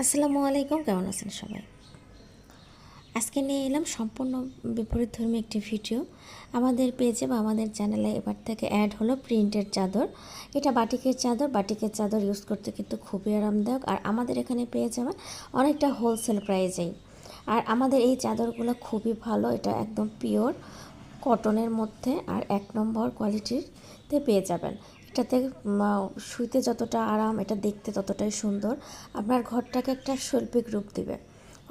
আসসালামু আলাইকুম, কেমন আছেন সবাই? আজকে নিয়ে এলাম সম্পূর্ণ বিপরীতধর্মী একটি ভিডিও। আমাদের পেজে বা আমাদের চ্যানেলে এবার থেকে অ্যাড হলো প্রিন্টের চাদর। এটা বাটিকের চাদর। বাটিকের চাদর ইউজ করতে কিন্তু খুবই আরামদায়ক, আর আমাদের এখানে পেয়ে যাবেন অনেকটা হোলসেল প্রাইজেই। আর আমাদের এই চাদরগুলো খুবই ভালো, এটা একদম পিওর কটনের মধ্যে আর 1 নম্বর কোয়ালিটিতে পেয়ে যাবেন। এটাতে শুইতে যতটা আরাম, এটা দেখতে ততটাই সুন্দর, আপনার ঘরটাকে একটা শৈল্পিক রূপ দিবে।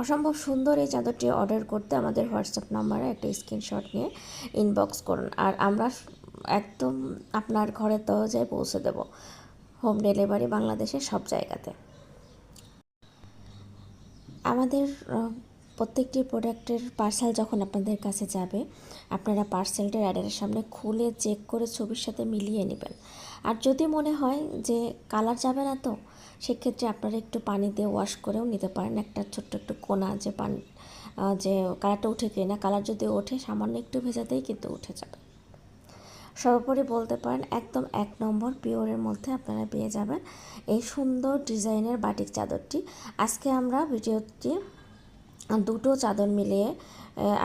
অসম্ভব সুন্দর এই চাদরটি অর্ডার করতে আমাদের হোয়াটসঅ্যাপ নাম্বারে একটা স্ক্রিনশট নিয়ে ইনবক্স করুন, আর আমরা একদম আপনার ঘরের দরজায় পৌঁছে দেব। হোম ডেলিভারি বাংলাদেশের সব জায়গাতে। আমাদের প্রত্যেকটি প্রোডাক্টের পার্সেল যখন আপনাদের কাছে যাবে, আপনারা পার্সেলটা রাডারের সামনে খুলে চেক করে ছবির সাথে মিলিয়ে নেবেন। আর যদি মনে হয় যে কালার যাবে না, তো সেক্ষেত্রে আপনারা একটু পানি দিয়ে ওয়াশ করেও নিতে পারেন। একটা ছোট্ট একটু কোনা যে পানি, যে কালারটা উঠে কিনা, কালার যদি ওঠে সামান্য একটু ভেজাতেই কিন্তু উঠে যাবে। সর্বোপরি বলতে পারেন একদম 1 নম্বর পিওরের মধ্যে আপনারা পেয়ে যাবেন এই সুন্দর ডিজাইনের বাটিক চাদরটি। আজকে আমরা ভিডিওটি দুটো চাদর মিলিয়ে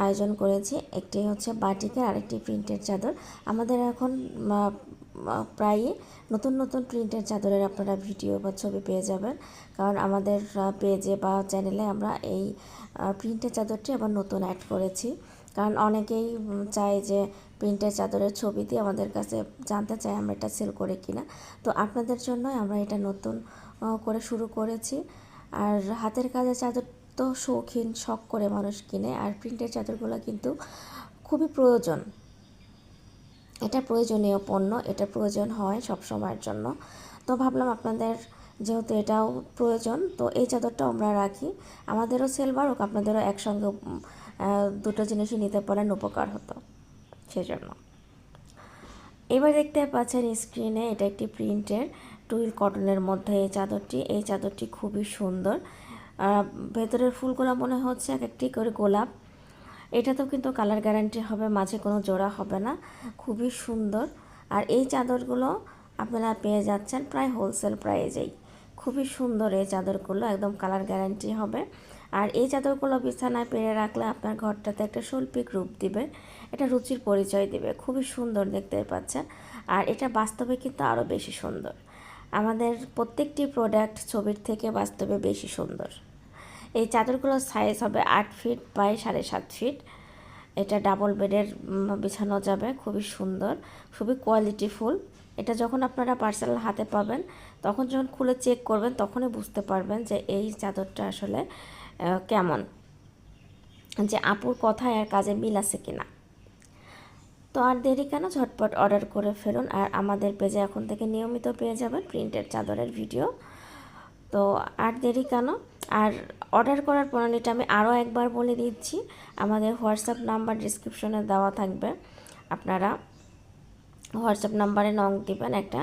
আয়োজন করেছি। একটি হচ্ছে বাটিকের, আরেকটি প্রিন্টের চাদর। আমাদের এখন প্রায়ই নতুন নতুন প্রিন্টের চাদরের আপনারা ভিডিও বা ছবি পেয়ে যাবেন, কারণ আমাদের পেজে বা চ্যানেলে আমরা এই প্রিন্টের চাদরটি আবার নতুন অ্যাড করেছি। কারণ অনেকেই চায় যে প্রিন্টের চাদরের ছবি দিয়ে আমাদের কাছে জানতে চায় আমরা এটা সেল করে কিনা। তো আপনাদের জন্যই আমরা এটা নতুন করে শুরু করেছি। আর হাতের কাজের চাদর তো শৌখিন শখ করে মানুষ কিনে, আর প্রিন্টের চাদরগুলো কিন্তু খুবই প্রয়োজন। এটা প্রয়োজনীয় পণ্য, এটা প্রয়োজন হয় সব সময়ের জন্য। তো ভাবলাম আপনাদের যেহেতু এটাও প্রয়োজন, তো এই চাদরটাও আমরা রাখি। আমাদেরও সেল বাড়ুক, আপনাদেরও একসঙ্গে দুটো জিনিসই নিতে পারেন, উপকার হতো সেজন্য। এবার দেখতে পাচ্ছেন স্ক্রিনে, এটা একটি প্রিন্টের টুইল কটনের মধ্যে এই চাদরটি খুবই সুন্দর। ভেতরের ফুলগুলো মনে হচ্ছে এক একটি করে গোলাপ। এটাতেও কিন্তু কালার গ্যারান্টি হবে, মাঝে কোনো জোড়া হবে না, খুবই সুন্দর। আর এই চাদরগুলো আপনারা পেয়ে যাচ্ছেন প্রায় হোলসেল প্রাইজেই। খুবই সুন্দর এই চাদরগুলো, একদম কালার গ্যারান্টি হবে। আর এই চাদরগুলো বিছানায় পেরে রাখলে আপনার ঘরটাতে একটা শৈল্পিক রূপ দিবে, এটা রুচির পরিচয় দিবে। খুবই সুন্দর দেখতে পাচ্ছেন, আর এটা বাস্তবে কিন্তু আরও বেশি সুন্দর। আমাদের প্রত্যেকটি প্রোডাক্ট ছবির থেকে বাস্তবে বেশি সুন্দর। এই চাদরগুলোর সাইজ হবে 8 ফিট বাই 7.5 ফিট। এটা ডাবল বেডের বিছানো যাবে, খুবই সুন্দর, খুবই কোয়ালিটিফুল। এটা যখন আপনারা পার্সেল হাতে পাবেন, তখন যখন খুলে চেক করবেন, তখনই বুঝতে পারবেন যে এই চাদরটা আসলে কেমন, যে আপুর কথায় আর কাজে মিল আছে কিনা। তো আর দেরি কেন, ঝটপট অর্ডার করে ফেলুন। আর আমাদের পেজে এখন থেকে নিয়মিত পেয়ে যাবেন প্রিন্টেড চাদরের ভিডিও। তো আর দেরি কেন, আর অর্ডার করার প্রণালীটা আমি আরও একবার বলে দিচ্ছি। আমাদের হোয়াটসঅ্যাপ নাম্বার ডিসক্রিপশনে দেওয়া থাকবে, আপনারা হোয়াটসঅ্যাপ নাম্বারে নক দিবেন একটা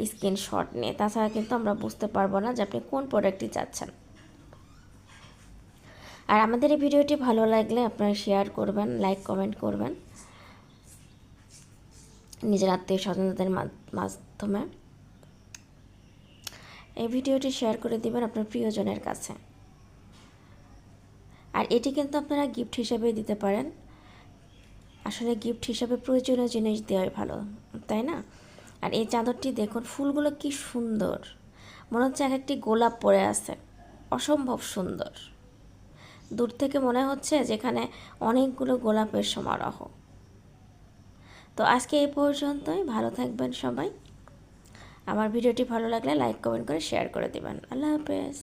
স্ক্রিনশট নিয়ে। তাছাড়া কিন্তু আমরা বুঝতে পারবো না যে আপনি কোন প্রোডাক্টটি চাচ্ছেন। আর আমাদের এই ভিডিওটি ভালো লাগলে আপনারা শেয়ার করবেন, লাইক কমেন্ট করবেন নিজের আত্মীয় স্বজনদের মাধ্যমে। এই ভিডিওটি শেয়ার করে দিবেন আপনার প্রিয়জনের কাছে। আর এটি কিন্তু আপনারা গিফট হিসেবে দিতে পারেন। আসলে গিফট হিসেবে প্রয়োজনীয় জিনিস দেওয়াই ভালো, তাই না? আর এই চাদরটি দেখুন, ফুলগুলো কি সুন্দর, মনে হচ্ছে এক একটি গোলাপ পড়ে আছে, অসম্ভব সুন্দর। দূর থেকে মনে হচ্ছে যেখানে অনেকগুলো গোলাপের সমারোহ। তো আজকে এই পর্যন্তই, ভালো থাকবেন সবাই। আমার ভিডিওটি ভালো লাগলে লাইক কমেন্ট করে শেয়ার করে দিবেন। আল্লাহ হাফেজ।